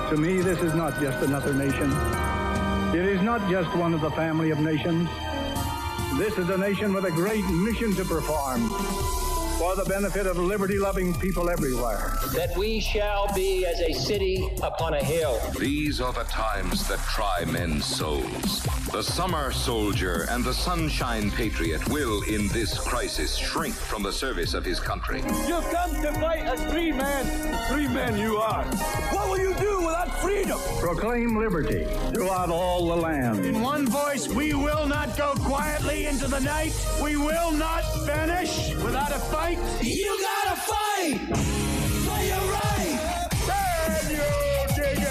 To me, this is not just another nation. It is not just one of the family of nations. This is a nation with a great mission to perform for the benefit of liberty-loving people everywhere. That we shall be as a city upon a hill. These are the times that try men's souls. The summer soldier and the sunshine patriot will, in this crisis, shrink from the service of his country. You've come to fight as three men you are. What will you do without freedom? Proclaim liberty throughout all the land. In one voice, we will not go quietly into the night. We will not vanish without a fight. You gotta fight for your right. Can you dig it?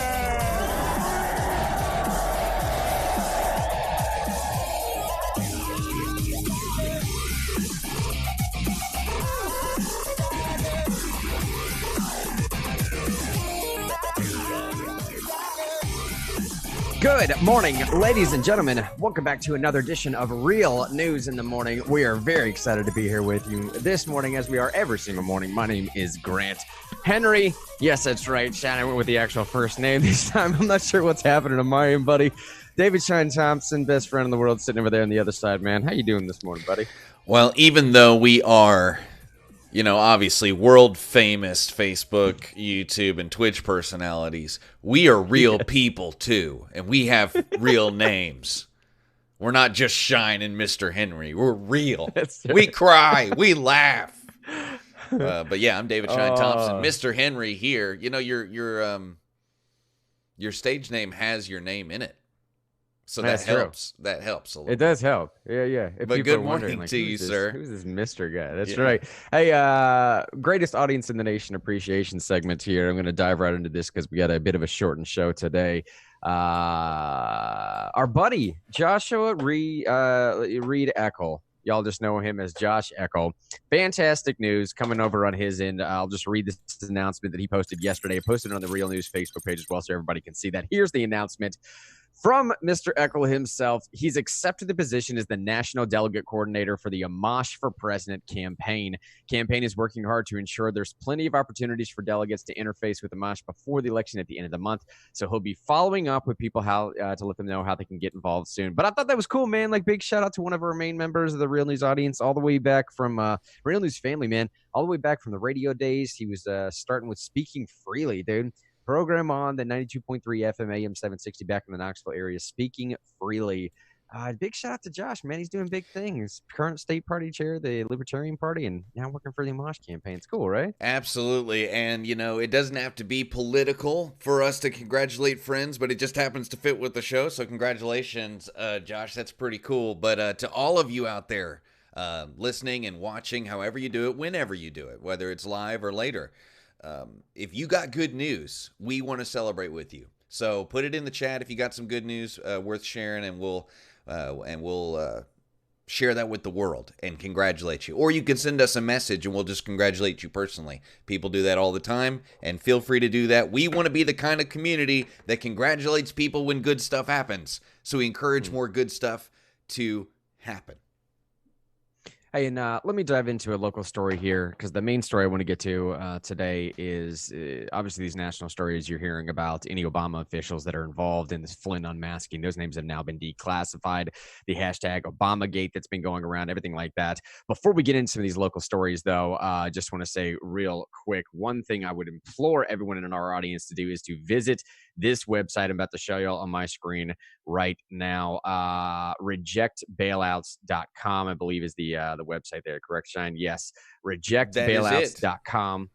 Good morning, ladies and gentlemen. Welcome back to another edition of Real News in the Morning. We are very excited to be here with you this morning, as we are every single morning. My name is Grant Henry. Yes, that's right. Shannon went with the actual first name this time. I'm not sure what's happening to my end, buddy. David Shine Thompson, best friend in the world, sitting over there on the other side, man. How you doing this morning, buddy? Well, even though we are, obviously world famous Facebook, YouTube, and Twitch personalities, we are real people too, and we have real names. We're not just Shine and Mr. Henry. We're real. We cry. We laugh. But yeah, I'm David Shine Thompson. Mr. Henry here. Your stage name has your name in it. So that helps. True. That helps a little. It does help. Yeah. But good morning to you, sir. Who's this Mr. guy? That's right. Hey, greatest audience in the nation appreciation segment here. I'm going to dive right into this because we got a bit of a shortened show today. Our buddy Joshua Reed Eckel. Y'all just know him as Josh Eckel. Fantastic news coming over on his end. I'll just read this announcement that he posted yesterday. I posted it on the Real News Facebook page as well, so everybody can see that. Here's the announcement. From Mr. Eckel himself, he's accepted the position as the National Delegate Coordinator for the Amash for President campaign. Campaign is working hard to ensure there's plenty of opportunities for delegates to interface with Amash before the election at the end of the month. So he'll be following up with people how to let them know how they can get involved soon. But I thought that was cool, man. Like, big shout out to one of our main members of the Real News audience, all the way back from Real News family, man, all the way back from the radio days. He was starting with Speaking Freely, dude. Program on the 92.3 FM AM 760 back in the Knoxville area, Speaking Freely. Big shout out to Josh, man. He's doing big things. Current state party chair, the Libertarian Party, and now working for the Amash campaign. It's cool, right? Absolutely. And, it doesn't have to be political for us to congratulate friends, but it just happens to fit with the show. So congratulations, Josh. That's pretty cool. But to all of you out there listening and watching, however you do it, whenever you do it, whether it's live or later, if you got good news, we want to celebrate with you. So put it in the chat if you got some good news worth sharing, and we'll share that with the world and congratulate you. Or you can send us a message and we'll just congratulate you personally. People do that all the time, and feel free to do that. We want to be the kind of community that congratulates people when good stuff happens. So we encourage more good stuff to happen. Hey, and let me dive into a local story here, because the main story I want to get to today is obviously these national stories you're hearing about any Obama officials that are involved in this Flynn unmasking. Those names have now been declassified. The hashtag Obamagate that's been going around, everything like that. Before we get into some of these local stories, though, I just want to say real quick, one thing I would implore everyone in our audience to do is to visit this website I'm about to show y'all on my screen right now. Rejectbailouts.com, I believe, is the website there. Correct, Shine? Yes. Rejectbailouts.com.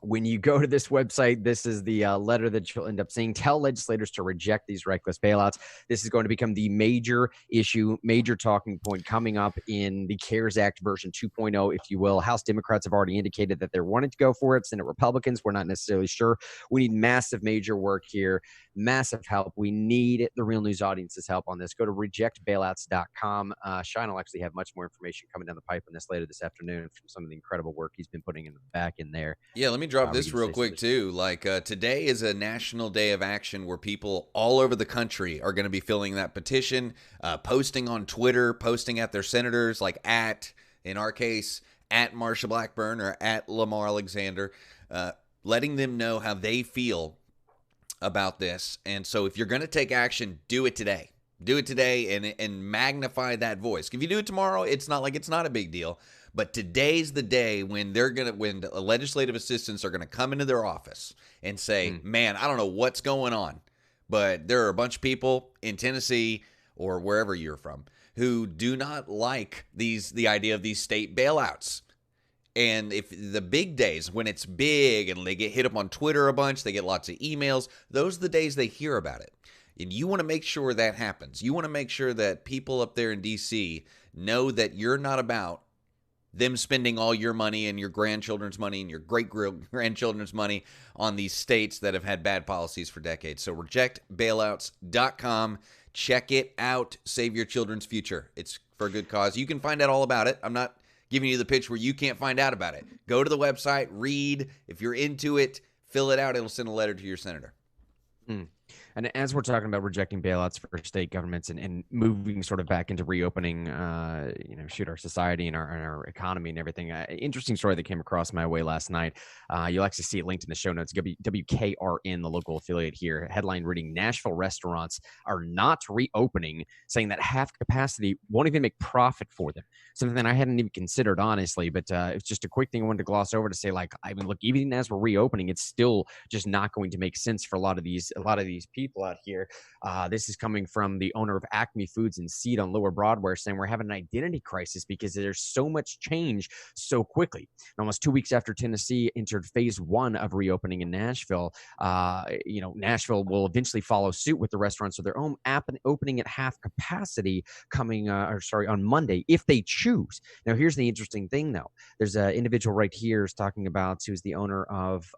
When you go to this website, this is the letter that you'll end up seeing. Tell legislators to reject these reckless bailouts. This is going to become the major issue, major talking point coming up in the CARES Act version 2.0, if you will. House Democrats have already indicated that they're wanting to go for it. Senate Republicans, we're not necessarily sure. We need massive, major work here, massive help. We need the Real News audience's help on this. Go to rejectbailouts.com. Shine will actually have much more information coming down the pipe on this later this afternoon from some of the incredible work he's been putting in the back in there. Yeah, let me drop this real quick too. Like today is a national day of action where people all over the country are going to be filling that petition, posting on Twitter, posting at their senators, like in our case, at Marsha Blackburn or at Lamar Alexander, letting them know how they feel about this. And so if you're going to take action, do it today. Do it today and magnify that voice. If you do it tomorrow, it's not a big deal. But today's the day when when the legislative assistants are going to come into their office and say, man, I don't know what's going on, but there are a bunch of people in Tennessee or wherever you're from who do not like the idea of these state bailouts. And if the big days, when it's big and they get hit up on Twitter a bunch, they get lots of emails, those are the days they hear about it. And you want to make sure that happens. You want to make sure that people up there in D.C. know that you're not about them spending all your money and your grandchildren's money and your great-grandchildren's money on these states that have had bad policies for decades. So rejectbailouts.com. Check it out. Save your children's future. It's for a good cause. You can find out all about it. I'm not giving you the pitch where you can't find out about it. Go to the website, read. If you're into it, fill it out. It'll send a letter to your senator. And as we're talking about rejecting bailouts for state governments and moving sort of back into reopening, our society and our economy and everything, interesting story that came across my way last night. You'll actually see it linked in the show notes. WKRN, the local affiliate here, headline reading, Nashville restaurants are not reopening, saying that half capacity won't even make profit for them. Something that I hadn't even considered, honestly, but it's just a quick thing I wanted to gloss over to say, like, I mean, look, even as we're reopening, it's still just not going to make sense for a lot of these people out here. This is coming from the owner of ACME Feed and Seed on Lower Broadway, saying we're having an identity crisis because there's so much change so quickly. And almost 2 weeks after Tennessee entered phase 1 of reopening in Nashville, Nashville will eventually follow suit with the restaurants of their own opening at half capacity on Monday if they choose. Now, here's the interesting thing, though. There's an individual right here is talking about who's the owner of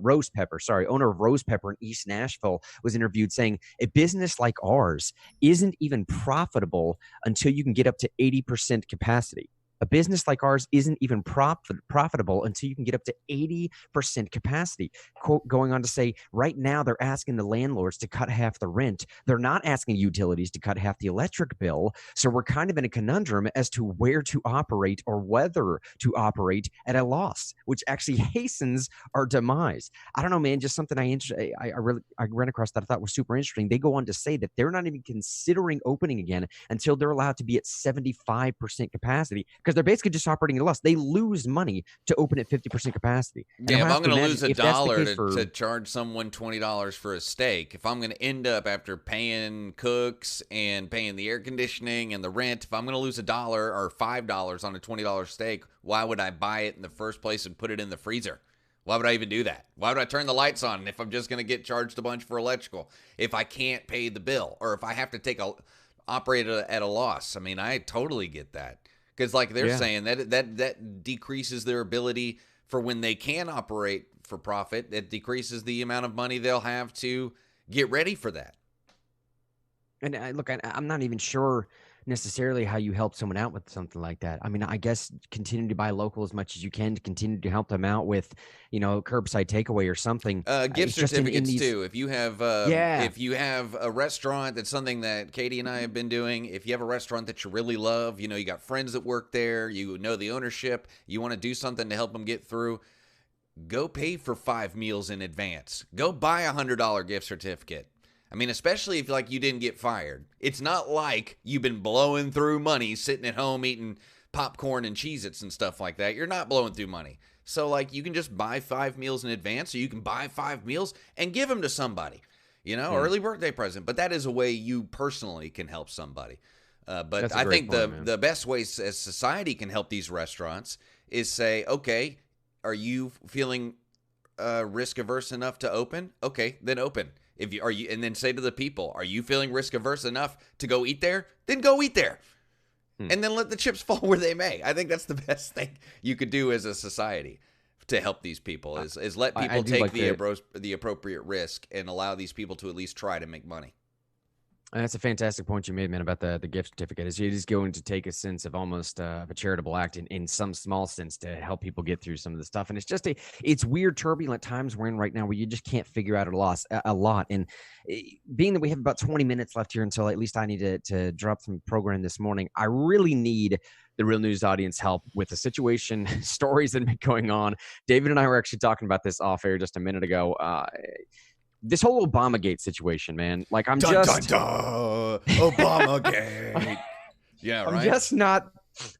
Rosepepper. Owner of Rosepepper in East Nashville was interviewed saying a business like ours isn't even profitable until you can get up to 80% capacity. A business like ours isn't even profitable until you can get up to 80% capacity. Quote, going on to say, right now they're asking the landlords to cut half the rent. They're not asking utilities to cut half the electric bill. So we're kind of in a conundrum as to where to operate or whether to operate at a loss, which actually hastens our demise. I don't know, man, just something I ran across that I thought was super interesting. They go on to say that they're not even considering opening again until they're allowed to be at 75% capacity, because they're basically just operating at a loss. They lose money to open at 50% capacity. And if I'm going to lose $1 to charge someone $20 for a steak, if I'm going to end up after paying cooks and paying the air conditioning and the rent, if I'm going to lose $1 or $5 on a $20 steak, why would I buy it in the first place and put it in the freezer? Why would I even do that? Why would I turn the lights on if I'm just going to get charged a bunch for electrical, if I can't pay the bill, or if I have to operate at a loss? I mean, I totally get that. Because like they're saying, that decreases their ability for when they can operate for profit. It decreases the amount of money they'll have to get ready for that. And I'm not even sure necessarily how you help someone out with something like that. I mean, I guess continue to buy local as much as you can to continue to help them out with, curbside takeaway or something. Gift certificates too. If you have, if you have a restaurant, that's something that Katie and I have been doing. If you have a restaurant that you really love, you got friends that work there, you know the ownership, you want to do something to help them get through, go pay for 5 meals in advance. Go buy a $100 gift certificate. I mean, especially if you didn't get fired. It's not like you've been blowing through money sitting at home eating popcorn and Cheez-Its and stuff like that. You're not blowing through money. So you can just buy 5 meals in advance, or you can buy 5 meals and give them to somebody, early birthday present. But that is a way you personally can help somebody. But I think the best ways as society can help these restaurants is say, okay, are you feeling risk averse enough to open? Okay, then open. And then say to the people, are you feeling risk averse enough to go eat there? Then go eat there. And then let the chips fall where they may. I think that's the best thing you could do as a society to help these people is let people take the appropriate risk and allow these people to at least try to make money. And that's a fantastic point you made, man, about the gift certificate. It is going to take a sense of almost of a charitable act in some small sense to help people get through some of the stuff. And it's just it's weird, turbulent times we're in right now where you just can't figure out a lot. And being that we have about 20 minutes left here until at least I need to drop some program this morning, I really need the Real News audience help with the situation, stories that have been going on. David and I were actually talking about this off air just a minute ago. This whole Obamagate situation, man. Like, I'm Obamagate. Yeah, right.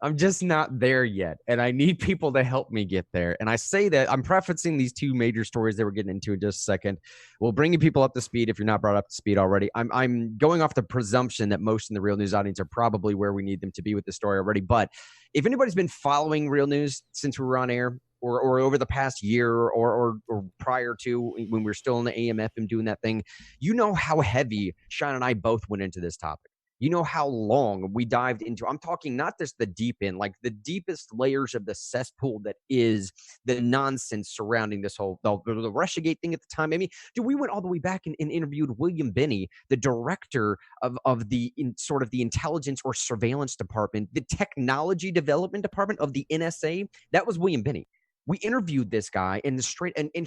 I'm just not there yet, and I need people to help me get there. And I say that I'm prefacing these two major stories that we're getting into in just a second. We'll bring you people up to speed if you're not brought up to speed already. I'm going off the presumption that most in the Real News audience are probably where we need them to be with the story already. But if anybody's been following Real News since we were on air, or over the past year, or prior to when we were still in the AMF and doing that thing, you know how heavy Sean and I both went into this topic. You know how long we dived into, I'm talking not just the deep end, like the deepest layers of the cesspool that is the nonsense surrounding this whole, the Russiagate thing at the time. I mean, dude, we went all the way back and interviewed William Binney, the director of the sort of the intelligence or surveillance department, the technology development department of the NSA. That was William Binney. We interviewed this guy and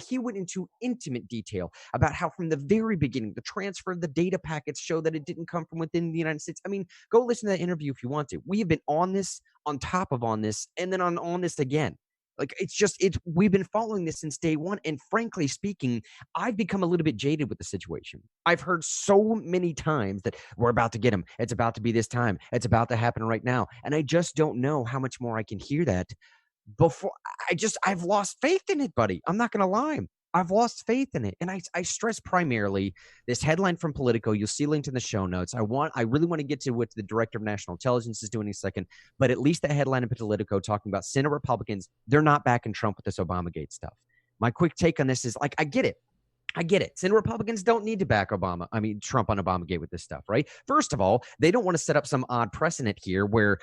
he went into intimate detail about how from the very beginning, the transfer of the data packets show that it didn't come from within the United States. I mean, go listen to that interview if you want to. We have been on this, on top of on this, and then on this again. Like, we've been following this since day one. And frankly speaking, I've become a little bit jaded with the situation. I've heard so many times that we're about to get him. It's about to be this time. It's about to happen right now. And I just don't know how much more I can hear that before I've lost faith in it, buddy. I'm not going to lie. I've lost faith in it. And I stress primarily this headline from Politico. You'll see linked in the show notes. I really want to get to what the director of national intelligence is doing in a second, but at least the headline in Politico talking about Senate Republicans, they're not backing Trump with this Obamagate stuff. My quick take on this is, like, I get it. Senate Republicans don't need to back Trump on Obamagate with this stuff, right? First of all, they don't want to set up some odd precedent here where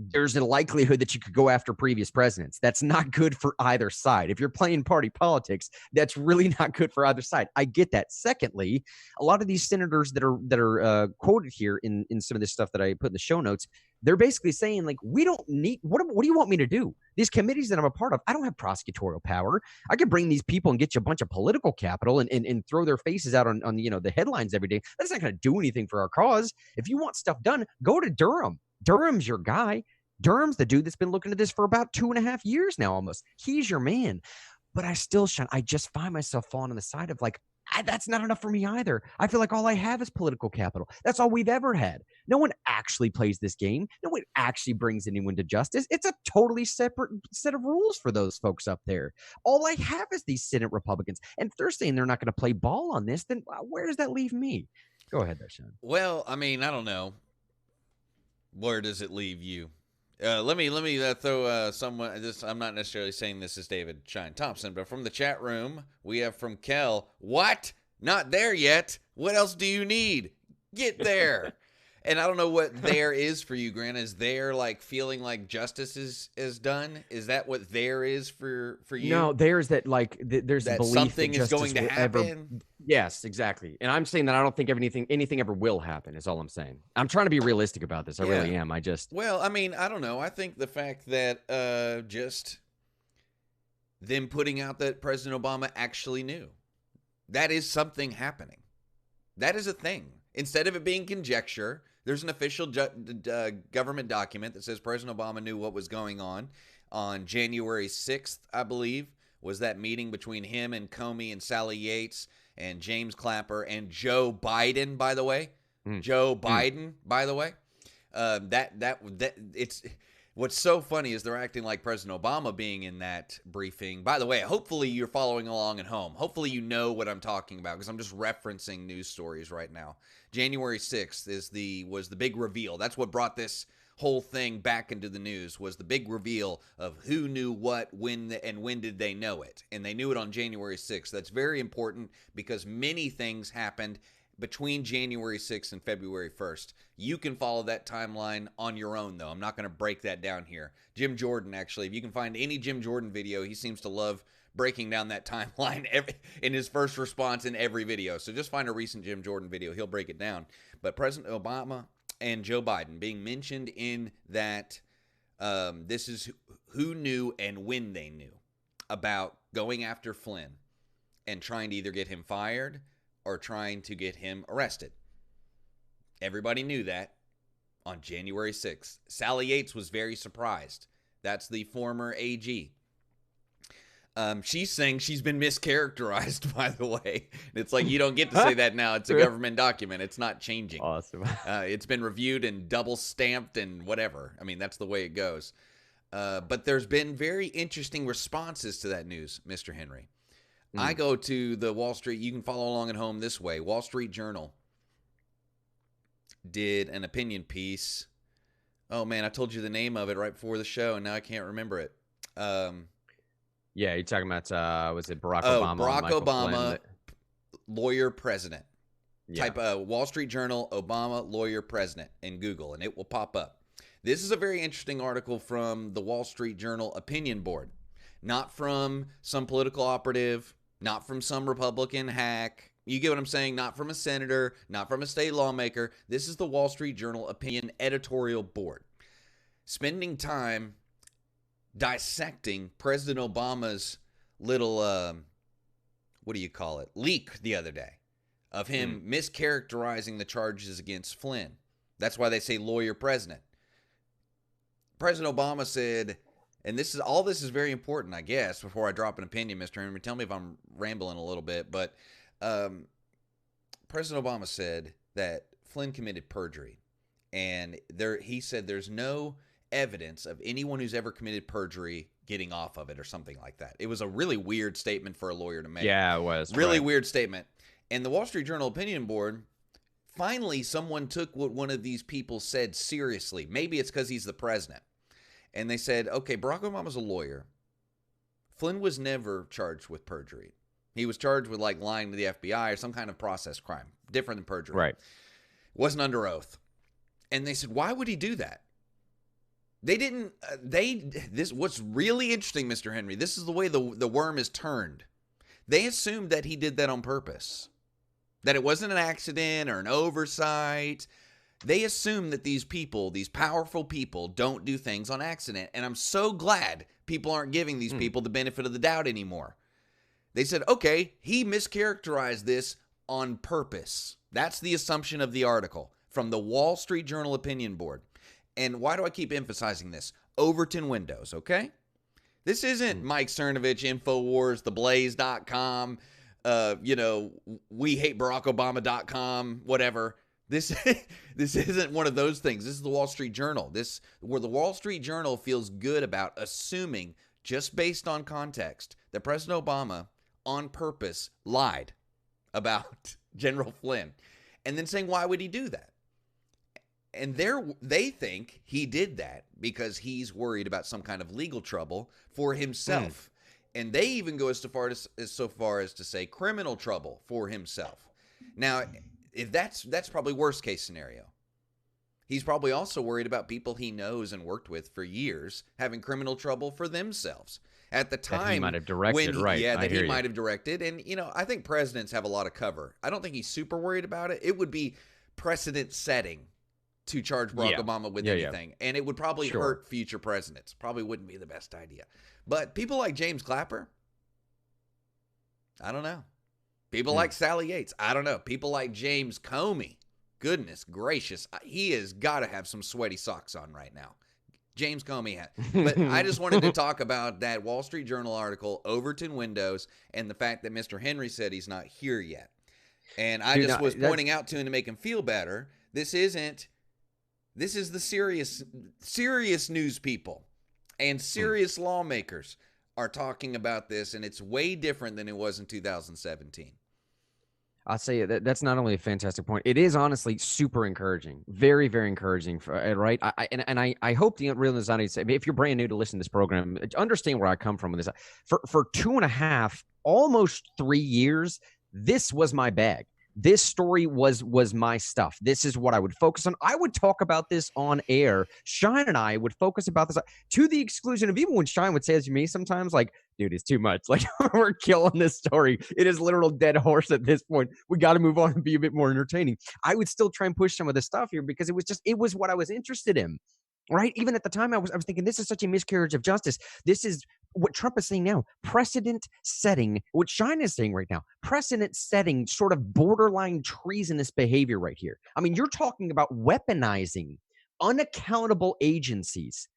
there's a likelihood that you could go after previous presidents. That's not good for either side. If you're playing party politics, that's really not good for either side. I get that. Secondly, a lot of these senators that are quoted here in some of this stuff that I put in the show notes, they're basically saying, like, we don't need, what do you want me to do? These committees that I'm a part of, I don't have prosecutorial power. I could bring these people and get you a bunch of political capital and throw their faces out on the headlines every day. That's not going to do anything for our cause. If you want stuff done, go to Durham. Durham's your guy. Durham's the dude that's been looking at this for about 2.5 years now almost. He's your man. But I just find myself falling on the side of, like, that's not enough for me either. I feel like all I have is political capital. That's all we've ever had. No one actually plays this game. No one actually brings anyone to justice. It's a totally separate set of rules for those folks up there. All I have is these Senate Republicans. And if they're saying they're not going to play ball on this, then where does that leave me? Go ahead there, Sean. Well, I mean, I don't know. Where does it leave you? Let me throw someone. I'm not necessarily saying this is David Shine Thompson, but from the chat room we have from Kel. What? Not there yet? What else do you need? Get there. And I don't know what there is for you, Grant. Is there, like, feeling like justice is done? Is that what there is for you? No, there's that, like, there's that belief something that is going to happen. Yes, exactly. And I'm saying that I don't think anything ever will happen, is all I'm saying. I'm trying to be realistic about this. I really am. Well, I mean, I don't know. I think the fact that just them putting out that President Obama actually knew, that is something happening. That is a thing. Instead of it being conjecture, there's an official government document that says President Obama knew what was going on January 6th, I believe, was that meeting between him and Comey and Sally Yates and James Clapper and Joe Biden, by the way. It's what's so funny is they're acting like President Obama being in that briefing. By the way, hopefully you're following along at home. Hopefully you know what I'm talking about, because I'm just referencing news stories right now. January 6th was the big reveal. That's what brought this whole thing back into the news, was the big reveal of who knew what, when did they know it. And they knew it on January 6th. That's very important because many things happened between January 6th and February 1st. You can follow that timeline on your own, though. I'm not going to break that down here. Jim Jordan, actually, if you can find any Jim Jordan video, he seems to love breaking down that timeline in his first response in every video. So just find a recent Jim Jordan video. He'll break it down. But President Obama and Joe Biden being mentioned in that, this is who knew and when they knew about going after Flynn and trying to either get him fired or trying to get him arrested. Everybody knew that. on January 6th. Sally Yates was very surprised. That's the former AG. She's saying she's been mischaracterized, by the way. It's like, you don't get to say that now. It's a government document. It's not changing. Awesome. It's been reviewed and double stamped and whatever. I mean, that's the way it goes. But there's been very interesting responses to that news, Mr. Henry. I go to the Wall Street. You can follow along at home this way. Wall Street Journal did an opinion piece. Oh, man, I told you the name of it right before the show, and now I can't remember it. Yeah, you're talking about, was it Barack Obama? Barack Obama, Flynn? lawyer president. Yeah. Type Wall Street Journal, Obama, lawyer president in Google, and it will pop up. This is a very interesting article from the Wall Street Journal opinion board. Not from some political operative, not from some Republican hack. You get what I'm saying? Not from a senator, not from a state lawmaker. This is the Wall Street Journal opinion editorial board. Spending time dissecting President Obama's little, what do you call it, leak the other day of him mischaracterizing the charges against Flynn. That's why they say lawyer president. President Obama said, and this is very important, I guess, before I drop an opinion, Mr. Henry. Tell me if I'm rambling a little bit, but President Obama said that Flynn committed perjury, and he said there's no evidence of anyone who's ever committed perjury getting off of it or something like that. It was a really weird statement for a lawyer to make. Yeah, it was. Really weird statement. And the Wall Street Journal opinion board, finally someone took what one of these people said seriously. Maybe it's because he's the president. And they said, okay, Barack Obama's a lawyer. Flynn was never charged with perjury. He was charged with like lying to the FBI or some kind of process crime, different than perjury. Right. Wasn't under oath. And they said, why would he do that? They didn't, what's really interesting, Mr. Henry, this is the way the worm is turned. They assumed that he did that on purpose, that it wasn't an accident or an oversight. They assume that these people, these powerful people, don't do things on accident. And I'm so glad people aren't giving these people the benefit of the doubt anymore. They said, okay, he mischaracterized this on purpose. That's the assumption of the article from the Wall Street Journal opinion board. And why do I keep emphasizing this? Overton Windows, okay? This isn't Mike Cernovich, Infowars, theblaze.com, wehateBarackObama.com, whatever. This isn't one of those things. This is the Wall Street Journal. Where the Wall Street Journal feels good about assuming, just based on context, that President Obama on purpose lied about General Flynn. And then saying, why would he do that? And they think he did that because he's worried about some kind of legal trouble for himself. And they even go so far as to say criminal trouble for himself. Now, if that's probably worst case scenario. He's probably also worried about people he knows and worked with for years having criminal trouble for themselves. At the time, that he might have directed, right? Yeah, that he might have directed. And, I think presidents have a lot of cover. I don't think he's super worried about it. It would be precedent setting to charge Barack Obama with anything. And it would probably hurt future presidents. Probably wouldn't be the best idea. But people like James Clapper, I don't know. People like Sally Yates, I don't know. People like James Comey, goodness gracious, he has got to have some sweaty socks on right now. James Comey had. But I just wanted to talk about that Wall Street Journal article, Overton Windows, and the fact that Mr. Henry said he's not here yet. And I was pointing out to him to make him feel better. This is the serious news people and serious lawmakers are talking about this, and it's way different than it was in 2017. I'll say that's not only a fantastic point. It is honestly super encouraging, very, very encouraging. Right? I hope the real audience, if you're brand new to listen to this program, understand where I come from with this. For 2.5, almost 3 years, this was my bag. This story was my stuff. This is what I would focus on. I would talk about this on air. Shine and I would focus about this to the exclusion of even when Shine would say to me sometimes, like, dude, it's too much. Like, we're killing this story. It is literal dead horse at this point. We got to move on and be a bit more entertaining. I would still try and push some of the stuff here because it was what I was interested in. Right? Even at the time, I was thinking, this is such a miscarriage of justice. This is what Trump is saying now. Precedent setting, what Shine is saying right now. Precedent setting, sort of borderline treasonous behavior right here. I mean, you're talking about weaponizing unaccountable agencies.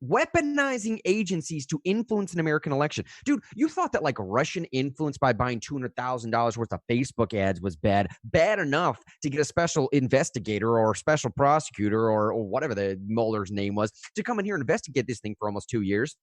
Weaponizing agencies to influence an American election. Dude, you thought that like Russian influence by buying $200,000 worth of Facebook ads was bad enough to get a special investigator or special prosecutor or whatever the Mueller's name was to come in here and investigate this thing for almost 2 years.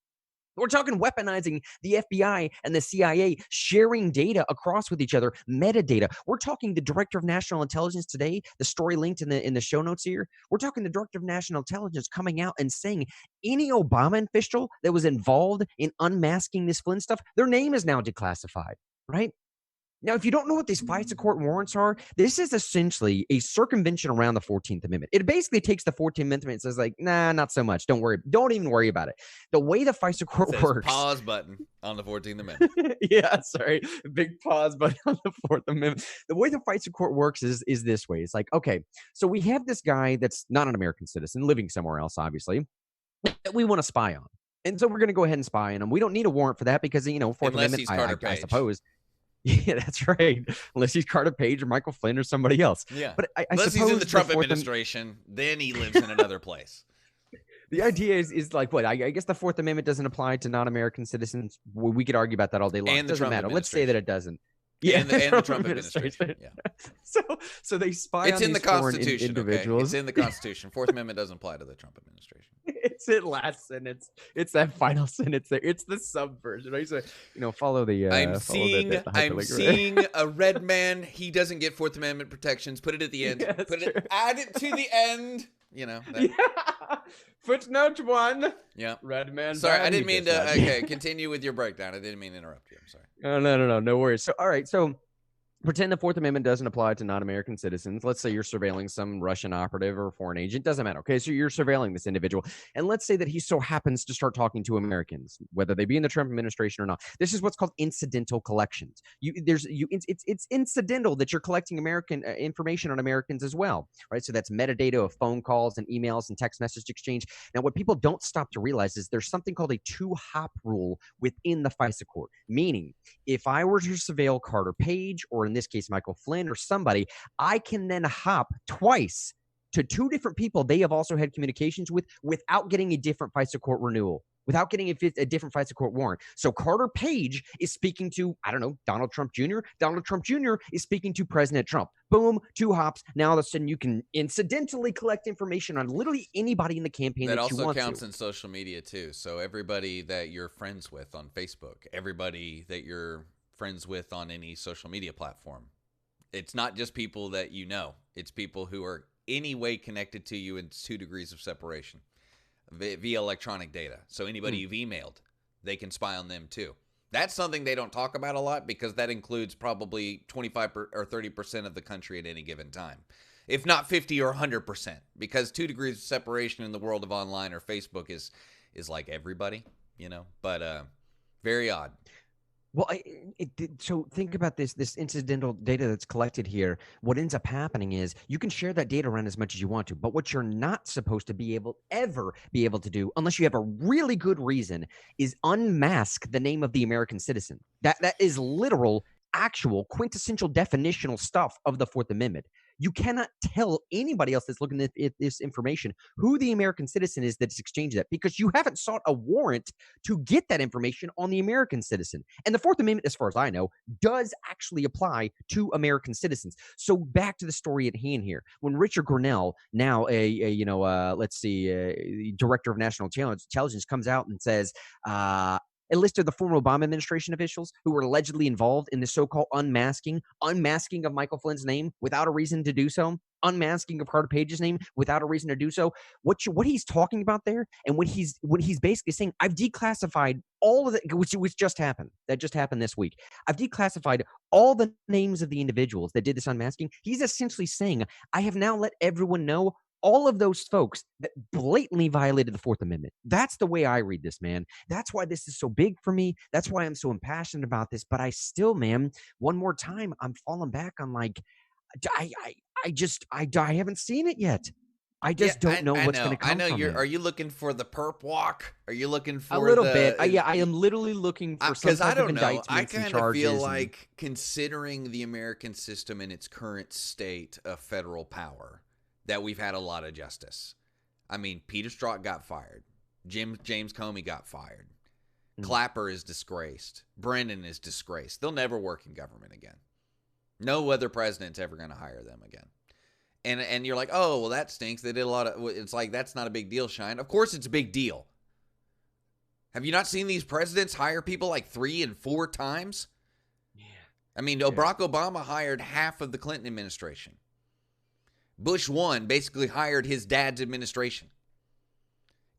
We're talking weaponizing the FBI and the CIA, sharing data across with each other, metadata. We're talking the Director of National Intelligence today, the story linked in the show notes here. We're talking the Director of National Intelligence coming out and saying any Obama official that was involved in unmasking this Flynn stuff, their name is now declassified, right? Now, if you don't know what these FISA court warrants are, this is essentially a circumvention around the 14th Amendment. It basically takes the 14th Amendment and says like, nah, not so much. Don't worry. Don't even worry about it. The way the FISA court works. Pause button on the 14th Amendment. Yeah, sorry. Big pause button on the 4th Amendment. The way the FISA court works is this way. It's like, okay, so we have this guy that's not an American citizen living somewhere else, obviously, that we want to spy on. And so we're going to go ahead and spy on him. We don't need a warrant for that because, 4th Amendment, I suppose. Yeah, that's right. Unless he's Carter Page or Michael Flynn or somebody else. Yeah. But I unless suppose he's in the Trump administration, then he lives in another place. The idea is like what? I guess the 4th Amendment doesn't apply to non-American citizens. We could argue about that all day long. And the doesn't Trump matter. Let's say that it doesn't. Yeah, and the Trump administration. Yeah. So they spy it's on in these the Constitution. individuals. Okay? It's in the Constitution. 4th Amendment doesn't apply to the Trump administration. It's that last sentence. It's that final sentence there. It's the subversion. Right? So, follow the. I'm seeing a red man. He doesn't get 4th Amendment protections. Put it at the end. Yeah, add it to the end. Yeah. Footnote 1. Yeah. Red man. Sorry, I didn't mean to. Okay, continue with your breakdown. I didn't mean to interrupt you. I'm sorry. Oh, no worries. So, all right. So, pretend the 4th Amendment doesn't apply to non-American citizens. Let's say you're surveilling some Russian operative or foreign agent. Doesn't matter. Okay, so you're surveilling this individual. And let's say that he so happens to start talking to Americans, whether they be in the Trump administration or not. This is what's called incidental collections. It's incidental that you're collecting American information on Americans as well, right? So that's metadata of phone calls and emails and text message exchange. Now, what people don't stop to realize is there's something called a 2-hop rule within the FISA court, meaning if I were to surveil Carter Page or in this case, Michael Flynn or somebody, I can then hop twice to 2 different people they have also had communications with without getting a different FISA court renewal, without getting a different FISA court warrant. So Carter Page is speaking to, Donald Trump Jr. Donald Trump Jr. is speaking to President Trump. Boom, 2 hops. Now all of a sudden you can incidentally collect information on literally anybody in the campaign that you want to. That also counts in social media too. So everybody that you're friends with on Facebook, everybody that you're friends with on any social media platform. It's not just people that you know. It's people who are any way connected to you in 2 degrees of separation via electronic data. So anybody you've emailed, they can spy on them too. That's something they don't talk about a lot because that includes probably 25 or 30% of the country at any given time. If not 50 or 100%, because 2 degrees of separation in the world of online or Facebook is like everybody, but very odd. Well, so think about this incidental data that's collected here. What ends up happening is you can share that data around as much as you want to, but what you're not supposed to ever be able to do, unless you have a really good reason, is unmask the name of the American citizen. That is literal, actual, quintessential definitional stuff of the 4th Amendment. You cannot tell anybody else that's looking at this information who the American citizen is that's exchanging that because you haven't sought a warrant to get that information on the American citizen. And the 4th Amendment, as far as I know, does actually apply to American citizens. So back to the story at hand here. When Richard Grenell, now Director of National Intelligence, comes out and says, a list of the former Obama administration officials who were allegedly involved in the so-called unmasking of Michael Flynn's name without a reason to do so, unmasking of Carter Page's name without a reason to do so. What he's talking about there, and what he's basically saying, I've declassified all of it, which just happened. That just happened this week. I've declassified all the names of the individuals that did this unmasking. He's essentially saying, I have now let everyone know all of those folks that blatantly violated the 4th Amendment. That's the way I read this, man. That's why this is so big for me. That's why I'm so impassioned about this. But I still, man, one more time, I'm falling back on I haven't seen it yet. I just don't know what's going to come from it. Are you looking for the perp walk? Are you looking for a little bit? I am literally looking for some type of indictments and charges. I kind of feel like considering the American system in its current state of federal power, that we've had a lot of justice. I mean, Peter Strzok got fired. James Comey got fired. Clapper is disgraced. Brennan is disgraced. They'll never work in government again. No other president's ever going to hire them again. And you're like, oh, well, that stinks. They did a lot of, it's like, that's not a big deal, Shine. Of course it's a big deal. Have you not seen these presidents hire people like 3 and 4 times? Yeah. I mean, Barack Obama hired half of the Clinton administration. Bush 1 basically hired his dad's administration.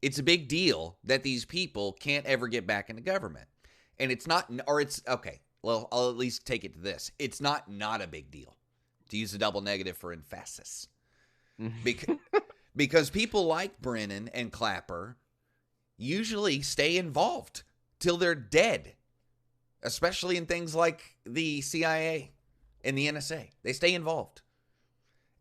It's a big deal that these people can't ever get back into government. And it's not, or it's, okay, well, I'll at least take it to this. It's not a big deal, to use a double negative for emphasis. Because people like Brennan and Clapper usually stay involved till they're dead, especially in things like the CIA and the NSA. They stay involved.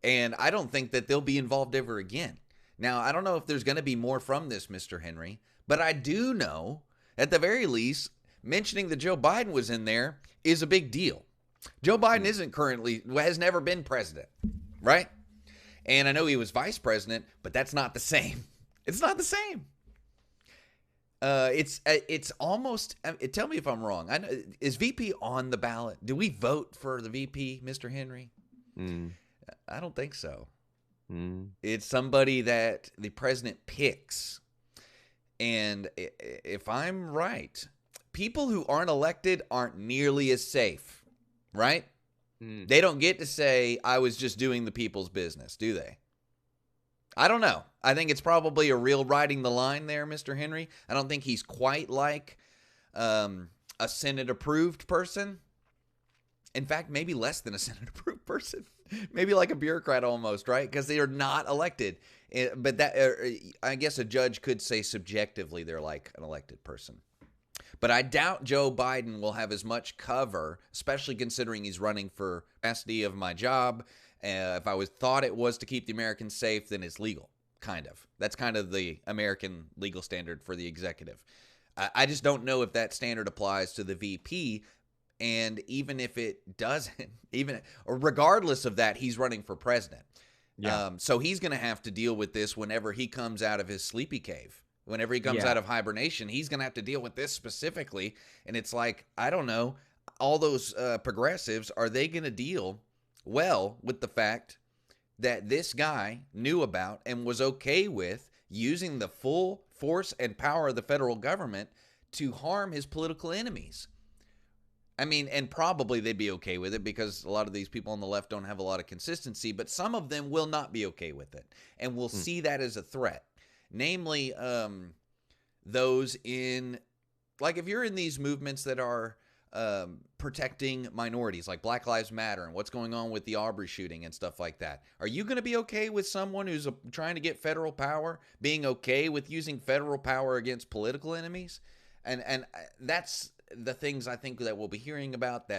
And I don't think that they'll be involved ever again. Now, I don't know if there's going to be more from this, Mr. Henry, but I do know, at the very least, mentioning that Joe Biden was in there is a big deal. Joe Biden has never been president, right? And I know he was vice president, but that's not the same. It's not the same. It's almost, tell me if I'm wrong. Is VP on the ballot? Do we vote for the VP, Mr. Henry? I don't think so. It's somebody that the president picks. And if I'm right, people who aren't elected aren't nearly as safe, right? They don't get to say, I was just doing the people's business, do they? I don't know. I think it's probably a real riding the line there, Mr. Henry. I don't think he's quite like a Senate-approved person. In fact, maybe less than a Senate-approved person. Maybe like a bureaucrat almost, right? Because they are not elected. But that, I guess a judge could say subjectively they're like an elected person. But I doubt Joe Biden will have as much cover, especially considering he's running for capacity of my job. If I thought it was to keep the Americans safe, then it's legal, kind of. That's kind of the American legal standard for the executive. I just don't know if that standard applies to the VP. And even if it doesn't, or regardless of that, he's running for president. Yeah. So he's going to have to deal with this whenever he comes out of his sleepy cave. Whenever he comes out of hibernation, he's going to have to deal with this specifically. And it's like, I don't know, all those progressives, are they going to deal well with the fact that this guy knew about and was okay with using the full force and power of the federal government to harm his political enemies? I mean, and probably they'd be okay with it because a lot of these people on the left don't have a lot of consistency, but some of them will not be okay with it and will see that as a threat. Namely, those in, like if you're in these movements that are protecting minorities, like Black Lives Matter and what's going on with the Aubrey shooting and stuff like that, are you going to be okay with someone who's trying to get federal power being okay with using federal power against political enemies? And that's the things I think that we'll be hearing about,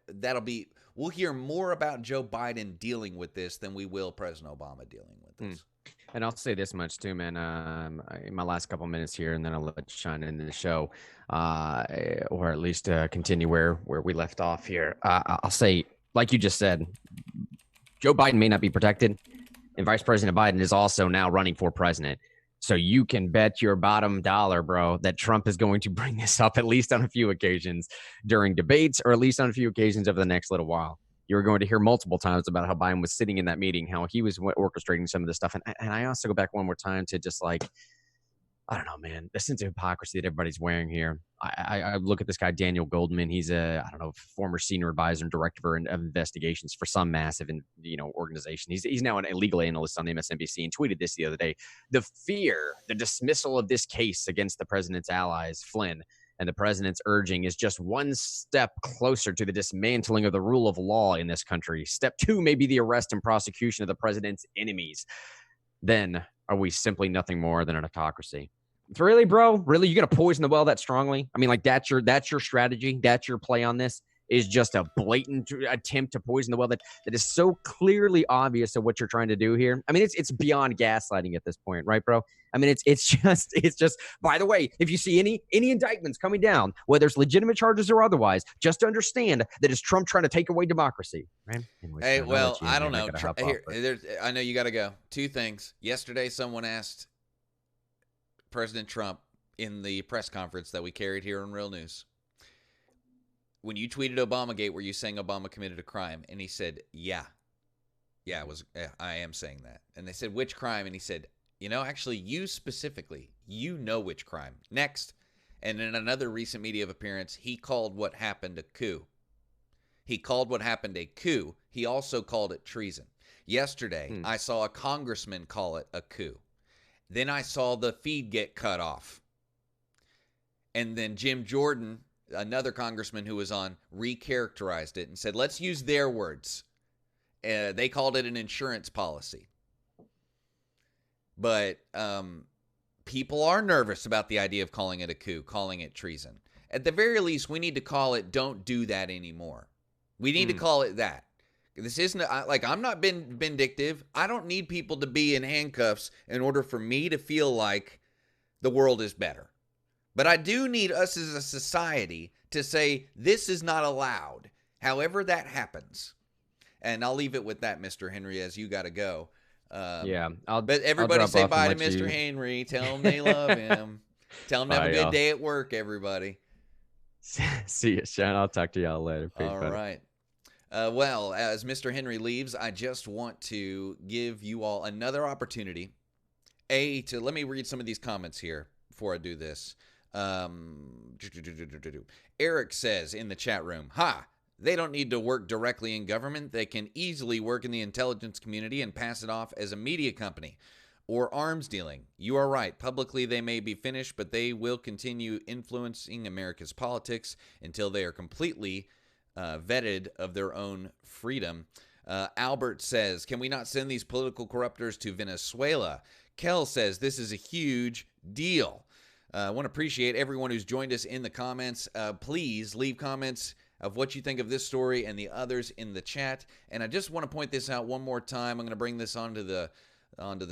that'll be, we'll hear more about Joe Biden dealing with this than we will President Obama dealing with this. And I'll say this much too, man, in my last couple minutes here, and then I'll let you shine into the show, or at least continue where we left off here. I'll say, like you just said, Joe Biden may not be protected, and Vice President Biden is also now running for president. So you can bet your bottom dollar, bro, that Trump is going to bring this up at least on a few occasions during debates, or at least on a few occasions over the next little while. You're going to hear multiple times about how Biden was sitting in that meeting, how he was orchestrating some of this stuff. And I also go back one more time to just like, I don't know, man, the sense of hypocrisy that everybody's wearing here. I look at this guy, Daniel Goldman. He's a, I don't know, former senior advisor and director of investigations for some massive, organization. He's now a legal analyst on MSNBC and tweeted this the other day. The fear, the dismissal of this case against the president's allies, Flynn, and the president's urging is just one step closer to the dismantling of the rule of law in this country. Step 2 may be the arrest and prosecution of the president's enemies. Then are we simply nothing more than an autocracy? It's really, bro? Really? You going to poison the well that strongly? I mean, like that's your strategy? That's your play on this? is just a blatant attempt to poison the well that is so clearly obvious of what you're trying to do here. I mean, it's beyond gaslighting at this point, right, bro? I mean, it's just. By the way, if you see any indictments coming down, whether it's legitimate charges or otherwise, just understand that it's Trump trying to take away democracy. Right? Anyways, Hey, Sean, well, I here, don't know. Here, I know you got to go. Two things. Yesterday, someone asked President Trump in the press conference that we carried here on Real News, when you tweeted Obamagate, were you saying Obama committed a crime? And he said, yeah, I am saying that. And they said, which crime? And he said, actually, you specifically, which crime. Next, and in another recent media appearance, he called what happened a coup. He called what happened a coup. He also called it treason. Yesterday, I saw a congressman call it a coup. Then I saw the feed get cut off. And then Jim Jordan, another congressman who was on, recharacterized it and said, let's use their words. They called it an insurance policy. But people are nervous about the idea of calling it a coup, calling it treason. At the very least, we need to call it don't do that anymore. We need to call it that. This isn't, I'm not vindictive. I don't need people to be in handcuffs in order for me to feel like the world is better. But I do need us as a society to say this is not allowed, however that happens. And I'll leave it with that, Mr. Henry, as you got to go. But everybody say bye to Mr. Henry. Tell him they love him. Tell him to have a good day at work, everybody. See you, Sean. I'll talk to y'all later. Peace, all right. Well, as Mr. Henry leaves, I just want to give you all another opportunity. Let me read some of these comments here before I do this. Eric says in the chat room, they don't need to work directly in government. They can easily work in the intelligence community and pass it off as a media company or arms dealing. You are right. Publicly, they may be finished, but they will continue influencing America's politics until they are completely vetted of their own freedom. Albert says, can we not send these political corruptors to Venezuela? Kel says, this is a huge deal. I want to appreciate everyone who's joined us in the comments. Please leave comments of what you think of this story and the others in the chat. And I just want to point this out one more time. I'm going to bring this onto the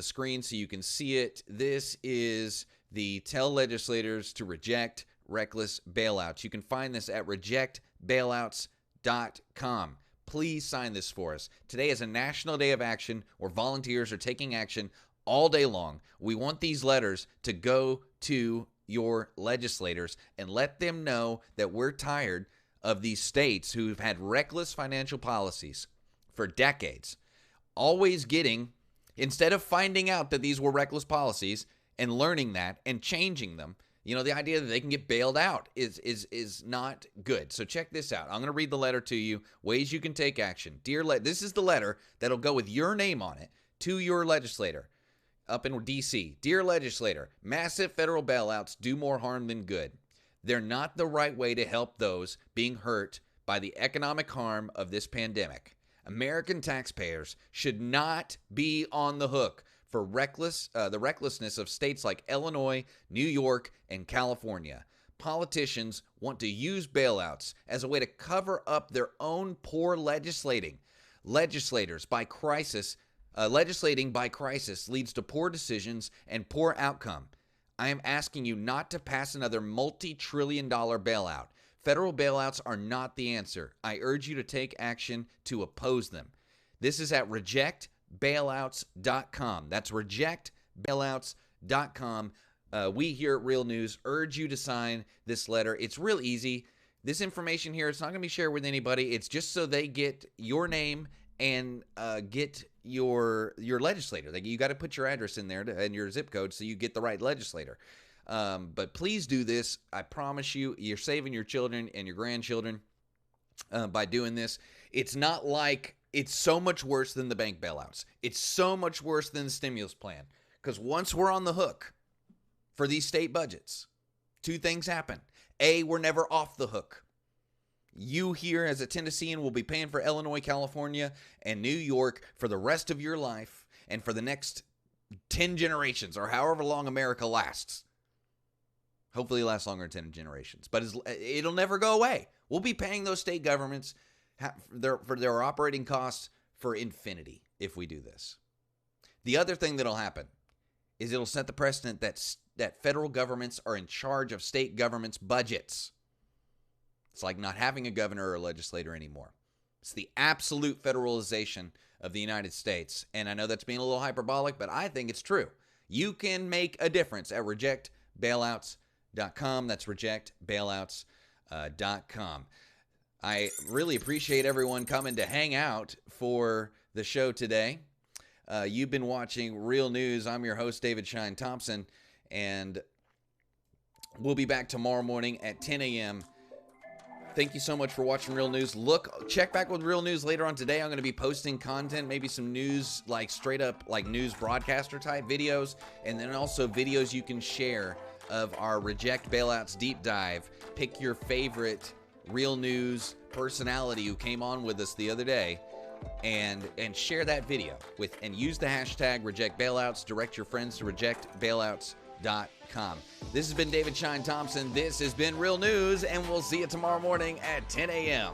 screen so you can see it. This is the Tell Legislators to Reject Reckless Bailouts. You can find this at rejectbailouts.com. Please sign this for us. Today is a national day of action where volunteers are taking action all day long. We want these letters to go to your legislators and let them know that we're tired of these states who've had reckless financial policies for decades, always getting, instead of finding out that these were reckless policies and learning that and changing them, the idea that they can get bailed out is not good. So check this out. I'm going to read the letter to you, ways you can take action. This is the letter that'll go with your name on it to your legislator up in D.C. Dear legislator, massive federal bailouts do more harm than good. They're not the right way to help those being hurt by the economic harm of this pandemic. American taxpayers should not be on the hook for the recklessness of states like Illinois, New York, and California. Politicians want to use bailouts as a way to cover up their own poor legislating. Legislating by crisis leads to poor decisions and poor outcome. I am asking you not to pass another multi-trillion-dollar bailout. Federal bailouts are not the answer. I urge you to take action to oppose them. This is at rejectbailouts.com. That's rejectbailouts.com. We here at Real News urge you to sign this letter. It's real easy. This information here, it's not going to be shared with anybody. It's just so they get your name and get your legislator. You got to put your address in there and your zip code so you get the right legislator. But please do this. I promise you, you're saving your children and your grandchildren by doing this. It's not like it's so much worse than the bank bailouts. It's so much worse than the stimulus plan. Because once we're on the hook for these state budgets, two things happen. A, we're never off the hook. You here as a Tennessean will be paying for Illinois, California, and New York for the rest of your life and for the next 10 generations or however long America lasts. Hopefully it lasts longer than 10 generations. But it'll never go away. We'll be paying those state governments for their operating costs for infinity if we do this. The other thing that'll happen is it'll set the precedent that federal governments are in charge of state governments' budgets. It's like not having a governor or a legislator anymore. It's the absolute federalization of the United States. And I know that's being a little hyperbolic, but I think it's true. You can make a difference at rejectbailouts.com. That's rejectbailouts.com. I really appreciate everyone coming to hang out for the show today. You've been watching Real News. I'm your host, David Shine Thompson, and we'll be back tomorrow morning at 10 a.m. Thank you so much for watching Real News. Check back with Real News later on today. I'm going to be posting content, maybe some news, like straight up like news broadcaster type videos, and then also videos you can share of our Reject Bailouts deep dive. Pick your favorite Real News personality who came on with us the other day and share that video and use the hashtag Reject Bailouts. Direct your friends to rejectbailouts.com. This has been David Shine Thompson. This has been Real News, and we'll see you tomorrow morning at 10 a.m.